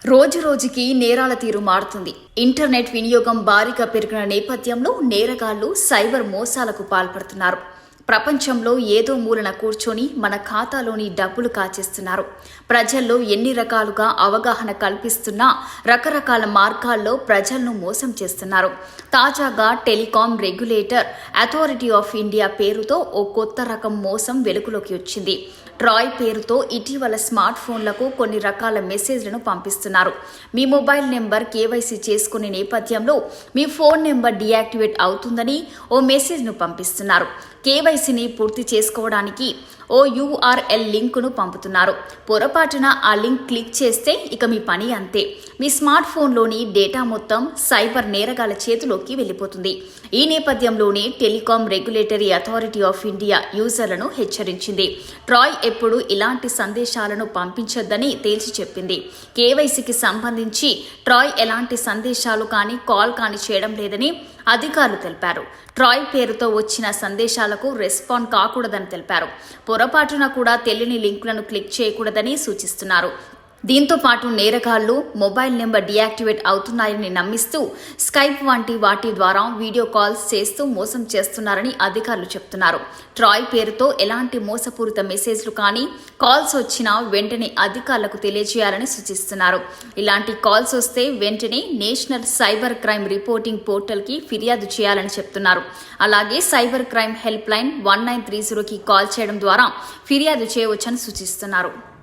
రోజు రోజుకి నేరాల తీరు మారుతుంది. ఇంటర్నెట్ వినియోగం భారీగా పెరిగిన నేపథ్యంలో నేరగాళ్లు సైబర్ మోసాలకు పాల్పడుతున్నారు. ప్రపంచంలో ఏదో మూలన కూర్చొని మన ఖాతాలోని డబ్బులు కాచేస్తున్నారు. ప్రజల్లో ఎన్ని రకాలుగా అవగాహన కల్పిస్తున్నా రకరకాల మార్గాల్లో ప్రజలను మోసం చేస్తున్నారు. తాజాగా telecom regulator authority of India పేరుతో ఓ కొత్త రకం మోసం వెలుగులోకి వచ్చింది. ట్రాయ్ పేరుతో ఇటీవల స్మార్ట్ ఫోన్లకు కొన్ని రకాల మెసేజ్లను పంపిస్తున్నారు. మీ మొబైల్ నెంబర్ కేవైసీ చేసుకునే నేపథ్యంలో మీ ఫోన్ నెంబర్ డీయాక్టివేట్ అవుతుందని ఓ మెసేజ్ను పంపిస్తున్నారు. కేవైసీని పూర్తి చేసుకోవడానికి ఓ యూఆర్ఎల్ లింకును పంపుతున్నారు. పొరపాటున ఆ లింక్ క్లిక్ చేస్తే ఇక మీ పని అంతే. మీ స్మార్ట్ ఫోన్లోని డేటా మొత్తం సైబర్ నేరగాళ్ల చేతిలోకి వెళ్ళిపోతుంది. ఈ నేపథ్యంలోనే telecom regulatory authority of India యూజర్లను హెచ్చరించింది. ట్రాయ్ ఎప్పుడు ఇలాంటి సందేశాలను పంపించొద్దని తేల్చి చెప్పింది. కేవైసీకి సంబంధించి ట్రాయ్ ఎలాంటి సందేశాలు కానీ కాల్ కానీ చేయడం లేదని అధికారులు తెలిపారు. ట్రాయ్ పేరుతో వచ్చిన సందేశాలకు రెస్పాండ్ కాకూడదని తెలిపారు. పొరపాటున కూడా తెలియని లింకులను క్లిక్ చేయకూడదని సూచిస్తున్నారు. దీంతో పాటు నేరగాళ్లు మొబైల్ నెంబర్ డీయాక్టివేట్ అవుతున్నాయని నమ్మిస్తూ స్కైప్ వంటి వాటి ద్వారా వీడియో కాల్స్ చేస్తూ మోసం చేస్తున్నారని అధికారులు చెప్తున్నారు. ట్రాయ్ పేరుతో ఎలాంటి మోసపూరిత మెసేజ్లు కానీ కాల్స్ వచ్చినా వెంటనే అధికారులకు తెలియజేయాలని సూచిస్తున్నారు. ఇలాంటి కాల్స్ వస్తే వెంటనే నేషనల్ సైబర్ క్రైమ్ రిపోర్టింగ్ పోర్టల్కి ఫిర్యాదు చేయాలని చెప్తున్నారు. అలాగే సైబర్ క్రైమ్ హెల్ప్ లైన్ 1930కి కాల్ చేయడం ద్వారా ఫిర్యాదు చేయవచ్చని సూచిస్తున్నారు.